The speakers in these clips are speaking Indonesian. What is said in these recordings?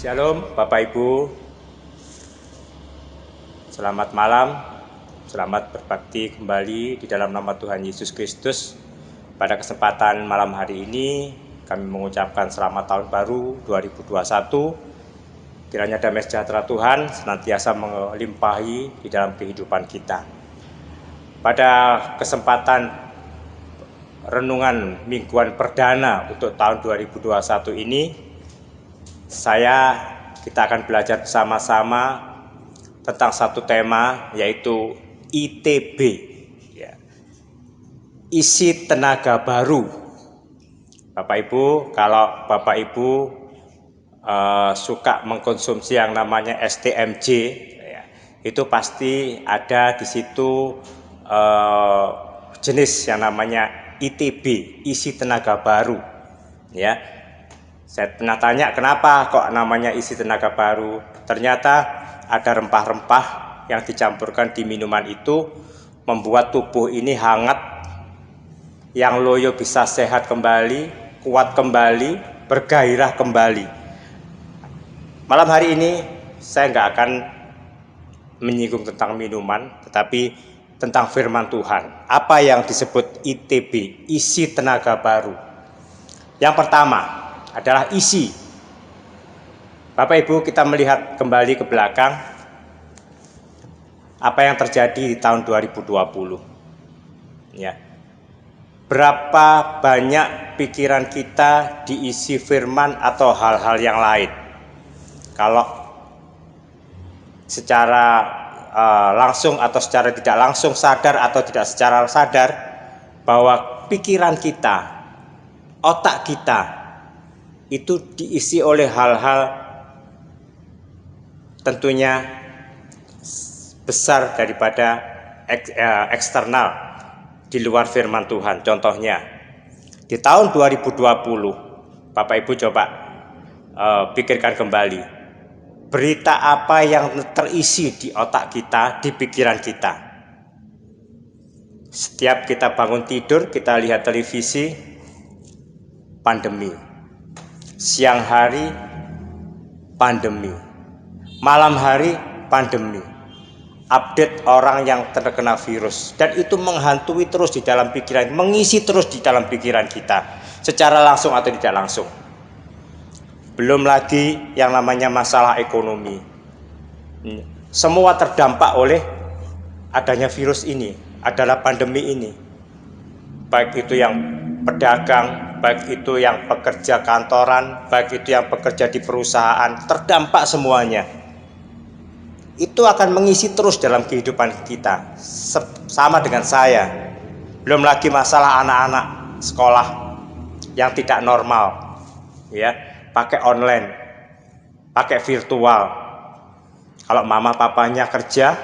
Shalom Bapak Ibu, selamat malam, selamat berbakti kembali di dalam nama Tuhan Yesus Kristus. Pada kesempatan malam hari ini kami mengucapkan selamat tahun baru 2021. Kiranya damai sejahtera Tuhan senantiasa melimpahi di dalam kehidupan kita. Pada kesempatan renungan mingguan perdana untuk tahun 2021 ini, kita akan belajar bersama-sama tentang satu tema, yaitu ITB, isi tenaga baru. Bapak Ibu, kalau Bapak Ibu suka mengkonsumsi yang namanya STMJ, itu pasti ada di situ jenis yang namanya ITB, isi tenaga baru, ya. Saya pernah tanya kenapa kok namanya isi tenaga baru. Ternyata ada rempah-rempah yang dicampurkan di minuman itu membuat tubuh ini hangat, yang loyo bisa sehat kembali, kuat kembali, bergairah kembali. Malam hari ini saya nggak akan menyinggung tentang minuman, tetapi tentang firman Tuhan. Apa yang disebut ITB, isi tenaga baru? Yang pertama adalah isi. Bapak Ibu, kita melihat kembali ke belakang apa yang terjadi di tahun 2020. Ya. Berapa banyak pikiran kita diisi firman atau hal-hal yang lain? Kalau secara langsung atau secara tidak langsung, sadar atau tidak secara sadar, bahwa pikiran kita, otak kita itu diisi oleh hal-hal tentunya besar daripada eksternal, di luar firman Tuhan. Contohnya di tahun 2020, Bapak Ibu coba pikirkan kembali, berita apa yang terisi di otak kita, di pikiran kita. Setiap kita bangun tidur, kita lihat televisi, pandemi. Siang hari pandemi, malam hari pandemi, update orang yang terkena virus, dan itu menghantui terus di dalam pikiran, mengisi terus di dalam pikiran kita, secara langsung atau tidak langsung. Belum lagi yang namanya masalah ekonomi. Semua terdampak oleh adanya virus ini, adalah pandemi ini. Baik itu yang pedagang, baik itu yang pekerja kantoran, baik itu yang pekerja di perusahaan, terdampak semuanya. Itu akan mengisi terus dalam kehidupan kita, sama dengan saya. Belum lagi masalah anak-anak sekolah yang tidak normal, ya, pakai online, pakai virtual. Kalau mama papanya kerja,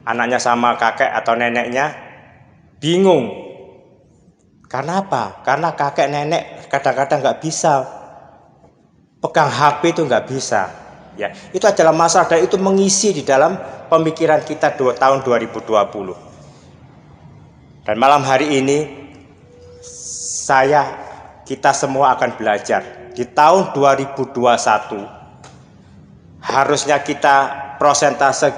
anaknya sama kakek atau neneknya bingung. Karena apa? Karena kakek nenek kadang-kadang nggak bisa pegang HP, itu nggak bisa. Ya, itu adalah masalah, dan itu mengisi di dalam pemikiran kita tahun 2020. Dan malam hari ini kita semua akan belajar di tahun 2021. Harusnya kita persentase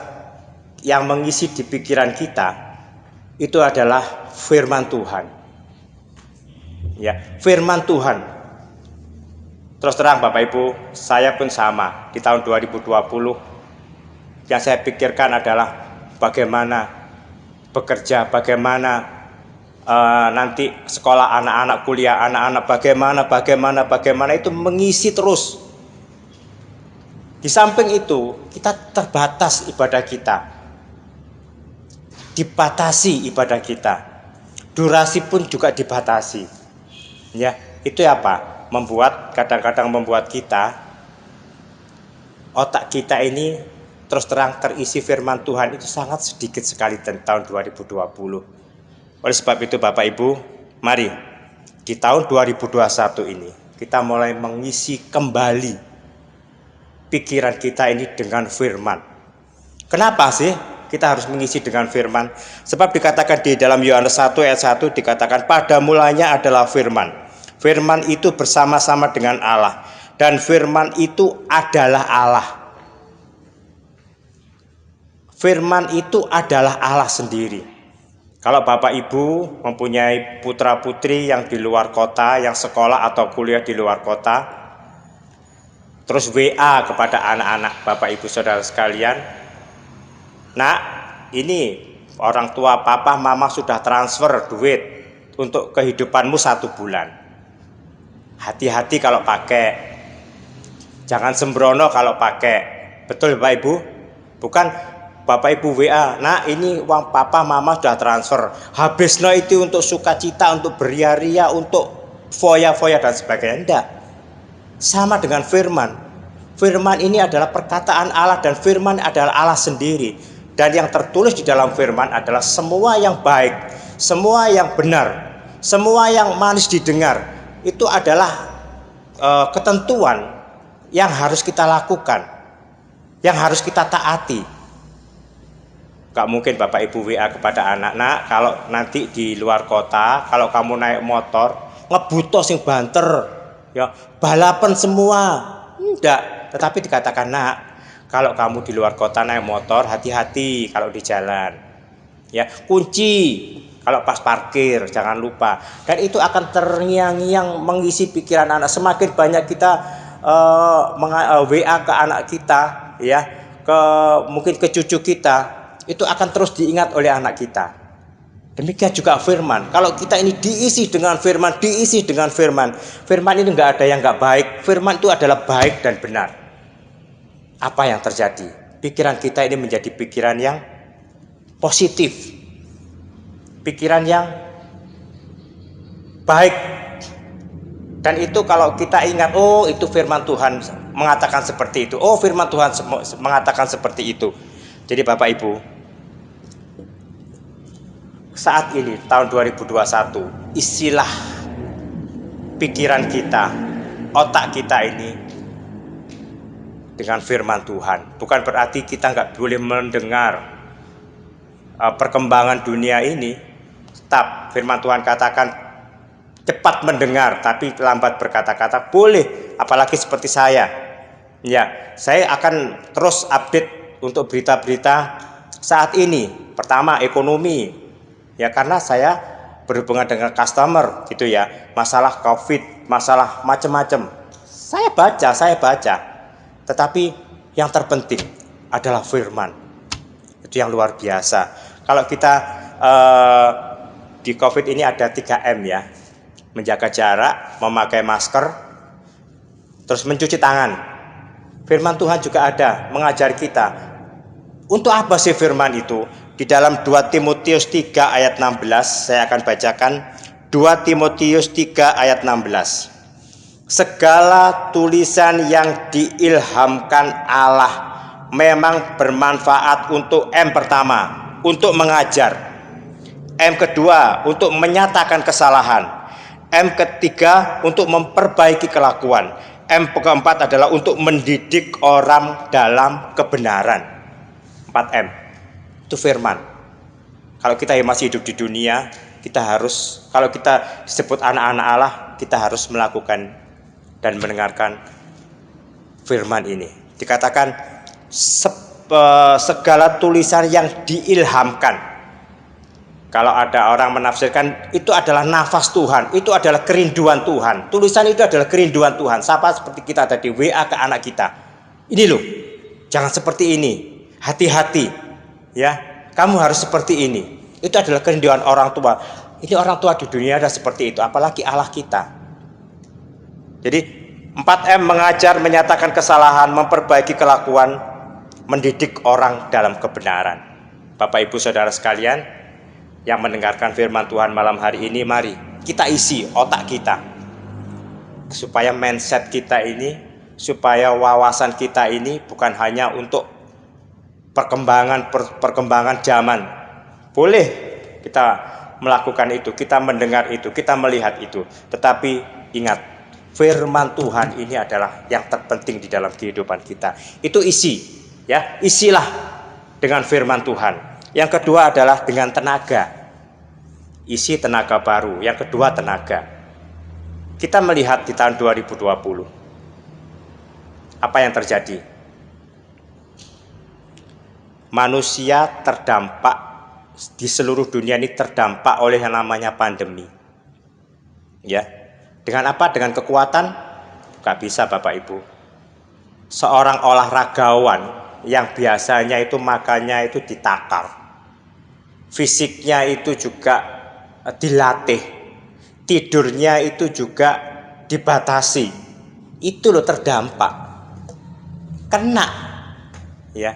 yang mengisi di pikiran kita itu adalah firman Tuhan. Ya, firman Tuhan. Terus terang Bapak Ibu, saya pun sama. Di tahun 2020 yang saya pikirkan adalah bagaimana bekerja, bagaimana nanti sekolah anak-anak, kuliah anak-anak, bagaimana itu mengisi terus. Di samping itu, kita terbatas ibadah kita, dibatasi ibadah kita, durasi pun juga dibatasi. Ya, itu apa? Kadang-kadang membuat kita, otak kita ini terus terang terisi firman Tuhan itu sangat sedikit sekali di tahun 2020. Oleh sebab itu Bapak Ibu, mari di tahun 2021 ini kita mulai mengisi kembali pikiran kita ini dengan firman. Kenapa sih kita harus mengisi dengan firman? Sebab dikatakan di dalam Yohanes 1 ayat 1, dikatakan pada mulanya adalah firman. Firman itu bersama-sama dengan Allah. dan firman itu adalah Allah. Firman itu adalah Allah sendiri. Kalau Bapak Ibu mempunyai putra-putri yang di luar kota, yang sekolah atau kuliah di luar kota, terus WA kepada anak-anak Bapak Ibu saudara sekalian, "Nak, ini orang tua papa mama sudah transfer duit untuk kehidupanmu 1 bulan. Hati-hati kalau pakai, jangan sembrono kalau pakai." Betul Bapak Ibu? Bukan Bapak Ibu WA, "Nah, ini uang papa mama sudah transfer. Habisnya itu untuk sukacita, untuk beria-ria, untuk foya-foya dan sebagainya." Enggak. Sama dengan firman. Firman ini adalah perkataan Allah dan firman adalah Allah sendiri. Dan yang tertulis di dalam firman adalah semua yang baik, semua yang benar, semua yang manis didengar. Itu adalah ketentuan yang harus kita lakukan, yang harus kita taati. Gak mungkin Bapak Ibu WA kepada anak, "Nak, kalau nanti di luar kota, kalau kamu naik motor, ngebutos yang banter, ya balapan semua." Enggak, tetapi dikatakan, "Nak, kalau kamu di luar kota naik motor, hati-hati kalau di jalan. Ya, kunci kalau pas parkir, jangan lupa." Dan itu akan terngiang-ngiang mengisi pikiran anak. Semakin banyak kita WA ke anak kita, ya, mungkin ke cucu kita, itu akan terus diingat oleh anak kita. Demikian juga firman. Kalau kita ini diisi dengan firman, diisi dengan firman, firman ini nggak ada yang nggak baik. Firman itu adalah baik dan benar. Apa yang terjadi? Pikiran kita ini menjadi pikiran yang positif, pikiran yang baik. Dan itu kalau kita ingat, oh itu firman Tuhan mengatakan seperti itu. Oh firman Tuhan mengatakan seperti itu. Jadi Bapak Ibu, saat ini tahun 2021, isilah pikiran kita, otak kita ini dengan firman Tuhan. Bukan berarti kita nggak boleh mendengar perkembangan dunia ini. Tetap firman Tuhan katakan cepat mendengar tapi lambat berkata-kata. Boleh, apalagi seperti saya. Ya, saya akan terus update untuk berita-berita saat ini. Pertama ekonomi. Ya karena saya berhubungan dengan customer gitu ya, masalah COVID, masalah macam-macam. Saya baca. Tetapi yang terpenting adalah firman. Itu yang luar biasa. Kalau kita di COVID ini ada 3M ya. Menjaga jarak, memakai masker, terus mencuci tangan. Firman Tuhan juga ada mengajar kita. Untuk apa sih firman itu? Di dalam 2 Timotius 3 ayat 16, saya akan bacakan 2 Timotius 3 ayat 16. Segala tulisan yang diilhamkan Allah memang bermanfaat untuk M pertama, untuk mengajar. M kedua, untuk menyatakan kesalahan. M ketiga, untuk memperbaiki kelakuan. M keempat adalah untuk mendidik orang dalam kebenaran. 4M. Itu firman. Kalau kita masih hidup di dunia, kita harus, kalau kita disebut anak-anak Allah, kita harus melakukan dan mendengarkan firman ini. Dikatakan segala tulisan yang diilhamkan. Kalau ada orang menafsirkan itu adalah nafas Tuhan, itu adalah kerinduan Tuhan. Tulisan itu adalah kerinduan Tuhan. Sama seperti kita tadi WA ke anak kita. Ini loh, jangan seperti ini. Hati-hati. Ya, kamu harus seperti ini. Itu adalah kerinduan orang tua. Ini orang tua di dunia ada seperti itu, apalagi Allah kita. Jadi 4M mengajar, menyatakan kesalahan, memperbaiki kelakuan, mendidik orang dalam kebenaran. Bapak Ibu Saudara sekalian yang mendengarkan firman Tuhan malam hari ini, mari kita isi otak kita supaya mindset kita ini, supaya wawasan kita ini bukan hanya untuk perkembangan zaman. Boleh kita melakukan itu, kita mendengar itu, kita melihat itu. Tetapi ingat, firman Tuhan ini adalah yang terpenting di dalam kehidupan kita. Itu isi, ya, isilah dengan firman Tuhan. Yang kedua adalah dengan tenaga. Isi tenaga baru. Yang kedua tenaga. Kita melihat di tahun 2020. Apa yang terjadi? Manusia terdampak di seluruh dunia ini terdampak oleh yang namanya pandemi. Ya, dengan apa? Dengan kekuatan? Gak bisa Bapak Ibu. Seorang olahragawan yang biasanya itu makannya itu ditakar, fisiknya itu juga dilatih, tidurnya itu juga dibatasi, itu loh terdampak, kena, ya.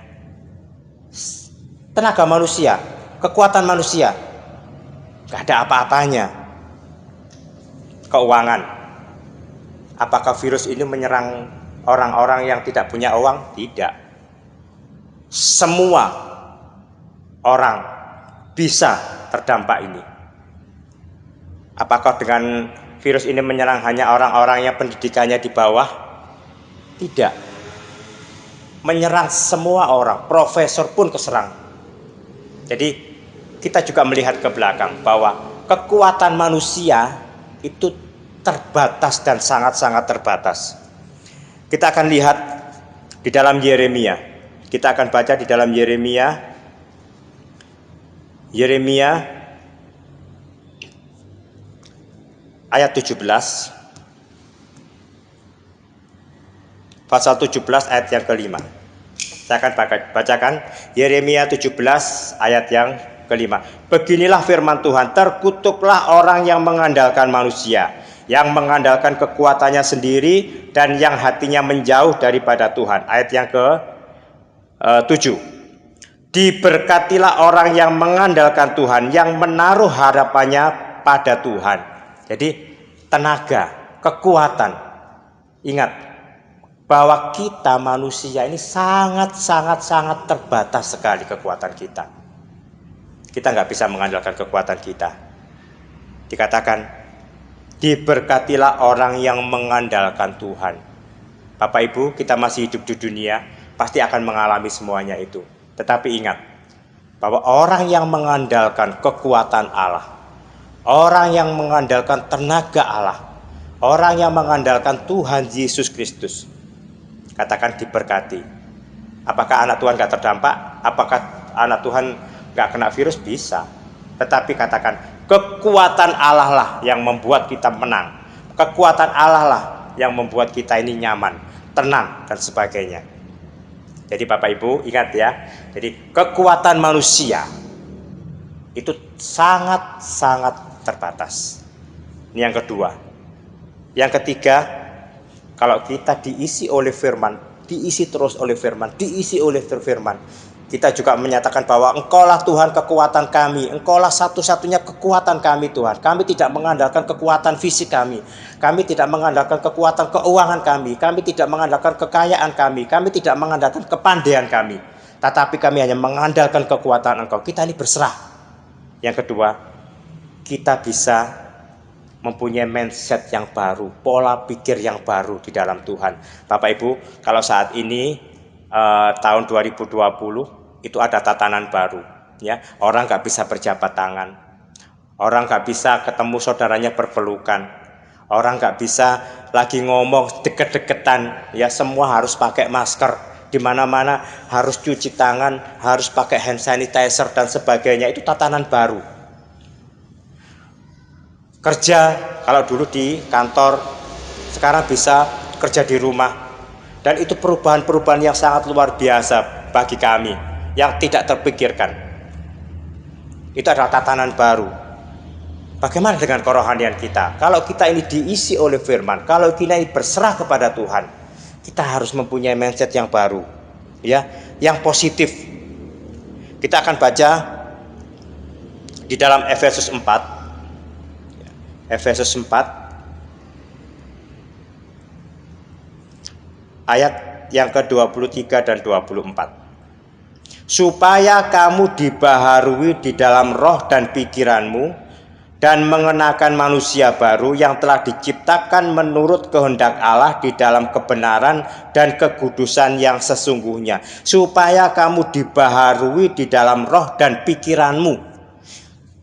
Tenaga manusia, kekuatan manusia, gak ada apa-apanya. Keuangan, apakah virus ini menyerang orang-orang yang tidak punya uang? Tidak. Semua orang bisa terdampak ini. Apakah dengan virus ini menyerang hanya orang-orang yang pendidikannya di bawah? Tidak. Menyerang semua orang, profesor pun keserang. Jadi kita juga melihat ke belakang bahwa kekuatan manusia itu terbatas dan sangat-sangat terbatas. Kita akan lihat di dalam Yeremia. Kita akan baca di dalam Yeremia ayat 17. Pasal 17 ayat yang kelima. Saya akan bacakan Yeremia 17 ayat yang kelima. Beginilah firman Tuhan, terkutuklah orang yang mengandalkan manusia, yang mengandalkan kekuatannya sendiri dan yang hatinya menjauh daripada Tuhan. Ayat yang ke-7. Diberkatilah orang yang mengandalkan Tuhan, yang menaruh harapannya pada Tuhan. Jadi tenaga, kekuatan. Ingat bahwa kita manusia ini sangat terbatas sekali kekuatan kita. Kita nggak bisa mengandalkan kekuatan kita. Dikatakan, diberkatilah orang yang mengandalkan Tuhan. Bapak Ibu, kita masih hidup di dunia, pasti akan mengalami semuanya itu. Tetapi ingat, bahwa orang yang mengandalkan kekuatan Allah, orang yang mengandalkan tenaga Allah, orang yang mengandalkan Tuhan Yesus Kristus, katakan diberkati. Apakah anak Tuhan gak terdampak? Apakah anak Tuhan gak kena virus? Bisa. Tetapi katakan, kekuatan Allah lah yang membuat kita menang. Kekuatan Allah lah yang membuat kita ini nyaman, tenang, dan sebagainya. Jadi Bapak Ibu ingat ya, jadi kekuatan manusia itu sangat terbatas. Ini yang kedua. Yang ketiga, kalau kita diisi oleh firman, diisi terus oleh firman, diisi oleh firman, kita juga menyatakan bahwa Engkaulah Tuhan kekuatan kami, Engkaulah satu-satunya kekuatan kami Tuhan. Kami tidak mengandalkan kekuatan fisik kami tidak mengandalkan kekuatan keuangan kami tidak mengandalkan kekayaan kami tidak mengandalkan kepandaian kami, tetapi kami hanya mengandalkan kekuatan Engkau. Kita ini berserah. Yang kedua, kita bisa mempunyai mindset yang baru, pola pikir yang baru di dalam Tuhan. Bapak Ibu, kalau saat ini tahun 2020 itu ada tatanan baru, ya. Orang nggak bisa berjabat tangan, orang nggak bisa ketemu saudaranya berpelukan, orang nggak bisa lagi ngomong deket-deketan, ya. Semua harus pakai masker, di mana-mana harus cuci tangan, harus pakai hand sanitizer dan sebagainya. Itu tatanan baru. Kerja, kalau dulu di kantor, sekarang bisa kerja di rumah, dan itu perubahan-perubahan yang sangat luar biasa bagi kami, yang tidak terpikirkan. Itu adalah tatanan baru. Bagaimana dengan kerohanian kita? Kalau kita ini diisi oleh firman, kalau kita ini berserah kepada Tuhan, kita harus mempunyai mindset yang baru, ya, yang positif. Kita akan baca di dalam Efesus 4 ayat yang ke-23 dan 24. Supaya kamu dibaharui di dalam roh dan pikiranmu, dan mengenakan manusia baru yang telah diciptakan menurut kehendak Allah di dalam kebenaran dan kekudusan yang sesungguhnya. Supaya kamu dibaharui di dalam roh dan pikiranmu.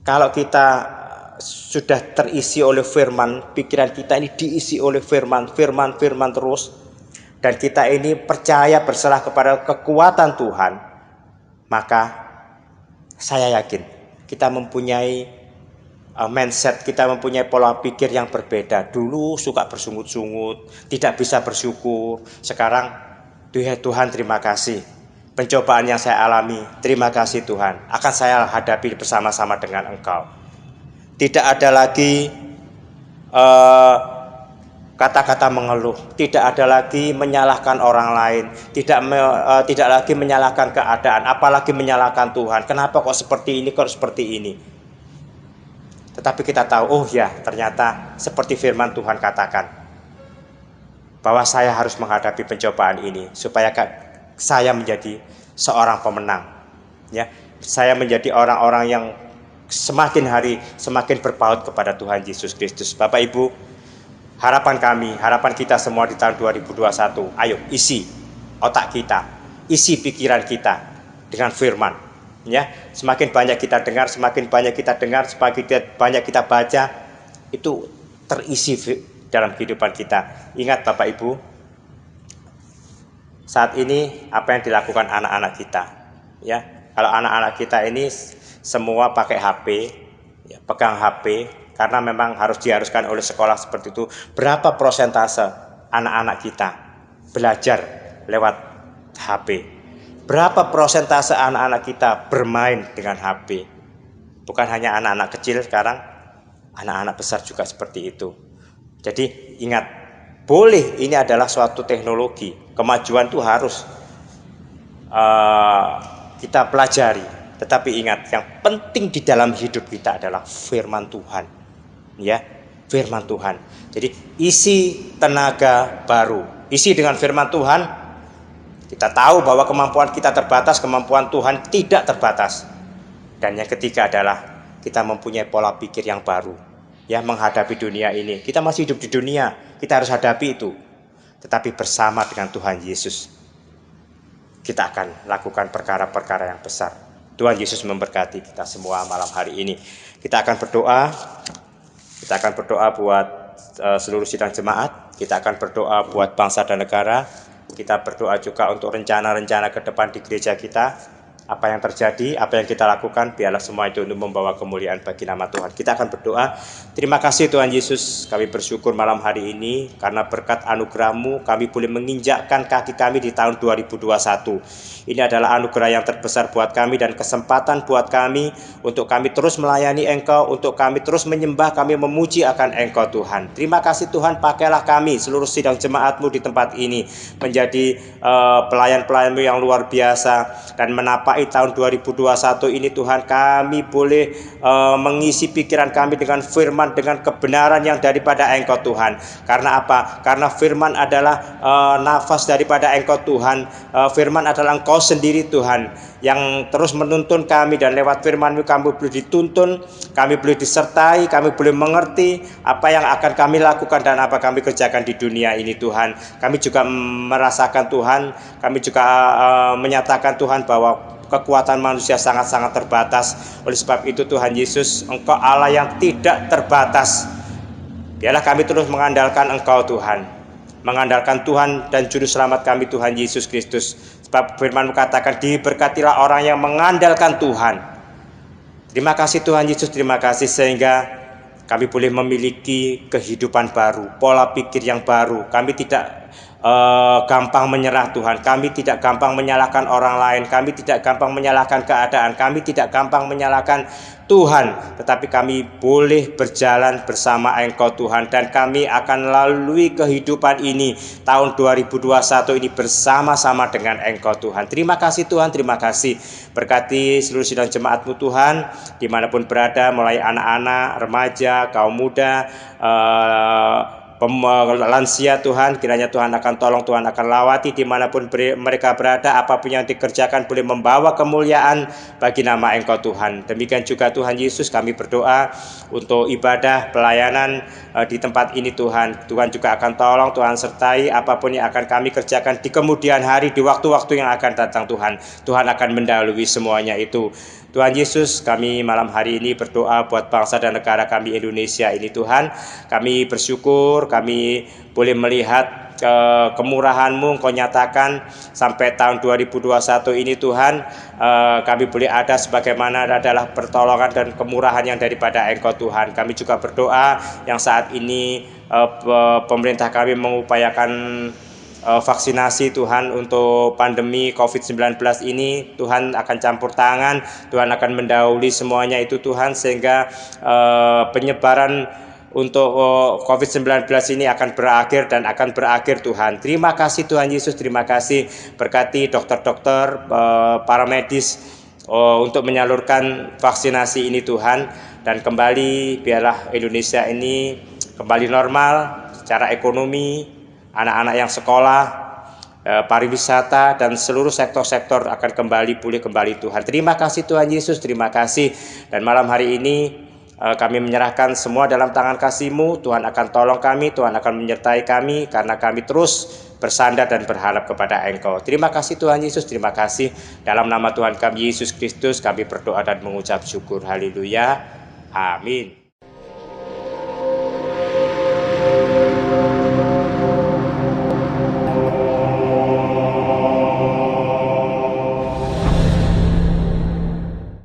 Kalau kita sudah terisi oleh firman, pikiran kita ini diisi oleh firman terus, dan kita ini percaya berserah kepada kekuatan Tuhan, maka saya yakin kita mempunyai mindset, kita mempunyai pola pikir yang berbeda. Dulu suka bersungut-sungut, tidak bisa bersyukur. Sekarang, Tuhan terima kasih. Pencobaan yang saya alami, terima kasih Tuhan. Akan saya hadapi bersama-sama dengan Engkau. Tidak ada lagi kata-kata mengeluh, tidak ada lagi menyalahkan orang lain, tidak lagi menyalahkan keadaan, apalagi menyalahkan Tuhan. Kenapa kok seperti ini, kok seperti ini? Tetapi kita tahu, oh ya, ternyata seperti firman Tuhan katakan, bahwa saya harus menghadapi pencobaan ini supaya saya menjadi seorang pemenang. Ya, saya menjadi orang-orang yang semakin hari semakin berpaut kepada Tuhan Yesus Kristus. Bapak Ibu, harapan kita semua di tahun 2021, ayo isi otak kita, isi pikiran kita dengan firman. Ya, semakin banyak kita dengar, semakin banyak kita baca, itu terisi dalam kehidupan kita. Ingat Bapak Ibu, saat ini apa yang dilakukan anak-anak kita, ya, kalau anak-anak kita ini semua pakai HP, ya, pegang HP, karena memang diharuskan oleh sekolah seperti itu. Berapa persentase anak-anak kita belajar lewat HP? Berapa persentase anak-anak kita bermain dengan HP? Bukan hanya anak-anak kecil sekarang, anak-anak besar juga seperti itu. Jadi ingat, boleh ini adalah suatu teknologi, kemajuan itu harus kita pelajari. Tetapi ingat, yang penting di dalam hidup kita adalah firman Tuhan. Ya, firman Tuhan. Jadi isi tenaga baru, isi dengan firman Tuhan. Kita tahu bahwa kemampuan kita terbatas, kemampuan Tuhan tidak terbatas. Dan yang ketiga adalah kita mempunyai pola pikir yang baru, ya, menghadapi dunia ini. Kita masih hidup di dunia, kita harus hadapi itu. Tetapi bersama dengan Tuhan Yesus, kita akan lakukan perkara-perkara yang besar. Tuhan Yesus memberkati kita semua malam hari ini. Kita akan berdoa buat seluruh sidang jemaat. Kita akan berdoa buat bangsa dan negara. Kita berdoa juga untuk rencana-rencana ke depan di gereja kita. Apa yang terjadi, apa yang kita lakukan, biarlah semua itu untuk membawa kemuliaan bagi nama Tuhan. Kita akan berdoa. Terima kasih Tuhan Yesus, kami bersyukur malam hari ini karena berkat anugerah-Mu kami boleh menginjakkan kaki kami di tahun 2021. Ini adalah anugerah yang terbesar buat kami dan kesempatan buat kami untuk kami terus melayani Engkau, untuk kami terus menyembah, kami memuji akan Engkau Tuhan. Terima kasih Tuhan, pakailah kami seluruh sidang jemaat-Mu di tempat ini menjadi pelayan-pelayan-Mu yang luar biasa, dan menapaki tahun 2021 ini Tuhan, kami boleh mengisi pikiran kami dengan firman, dengan kebenaran yang daripada Engkau Tuhan. Karena apa? Karena firman adalah nafas daripada Engkau Tuhan. Firman adalah Engkau sendiri Tuhan yang terus menuntun kami, dan lewat firman-Mu kami boleh dituntun, kami boleh disertai, kami boleh mengerti apa yang akan kami lakukan dan apa kami kerjakan di dunia ini Tuhan. Kami juga merasakan Tuhan, kami juga menyatakan Tuhan bahwa kekuatan manusia sangat-sangat terbatas. Oleh sebab itu Tuhan Yesus, Engkau Allah yang tidak terbatas. Biarlah kami terus mengandalkan Engkau Tuhan, mengandalkan Tuhan dan Juru Selamat kami Tuhan Yesus Kristus. Sebab firman-Mu katakan, diberkatilah orang yang mengandalkan Tuhan. Terima kasih Tuhan Yesus, terima kasih sehingga kami boleh memiliki kehidupan baru, pola pikir yang baru. Kami tidak gampang menyerah Tuhan. Kami tidak gampang menyalahkan orang lain. Kami tidak gampang menyalahkan keadaan. Kami tidak gampang menyalahkan Tuhan. Tetapi kami boleh berjalan bersama Engkau Tuhan. Dan kami akan lalui kehidupan ini, tahun 2021 ini bersama-sama dengan Engkau Tuhan. Terima kasih Tuhan, terima kasih. Berkati seluruh sidang jemaat-Mu Tuhan, dimanapun berada, mulai anak-anak, remaja, kaum muda, lansia Tuhan, kiranya Tuhan akan tolong, Tuhan akan lawati dimanapun mereka berada. Apapun yang dikerjakan boleh membawa kemuliaan bagi nama Engkau Tuhan. Demikian juga Tuhan Yesus, kami berdoa untuk ibadah pelayanan di tempat ini Tuhan. Tuhan juga akan tolong, Tuhan sertai apapun yang akan kami kerjakan di kemudian hari, di waktu-waktu yang akan datang Tuhan. Tuhan akan mendahului semuanya itu. Tuhan Yesus, kami malam hari ini berdoa buat bangsa dan negara kami Indonesia ini Tuhan. Kami bersyukur kami boleh melihat kemurahan-Mu Engkau nyatakan sampai tahun 2021 ini Tuhan, kami boleh ada sebagaimana adalah pertolongan dan kemurahan yang daripada Engkau Tuhan. Kami juga berdoa yang saat ini pemerintah kami mengupayakan vaksinasi Tuhan untuk pandemi COVID-19 ini. Tuhan akan campur tangan, Tuhan akan mendahului semuanya itu Tuhan, sehingga penyebaran untuk COVID-19 ini akan berakhir dan akan berakhir Tuhan. Terima kasih Tuhan Yesus, terima kasih, berkati dokter-dokter, para medis untuk menyalurkan vaksinasi ini Tuhan, dan kembali biarlah Indonesia ini kembali normal secara ekonomi, anak-anak yang sekolah, pariwisata, dan seluruh sektor-sektor akan kembali pulih kembali Tuhan. Terima kasih Tuhan Yesus, terima kasih. Dan malam hari ini kami menyerahkan semua dalam tangan kasih-Mu. Tuhan akan tolong kami, Tuhan akan menyertai kami, karena kami terus bersandar dan berharap kepada Engkau. Terima kasih Tuhan Yesus, terima kasih. Dalam nama Tuhan kami Yesus Kristus kami berdoa dan mengucap syukur. Haleluya. Amin.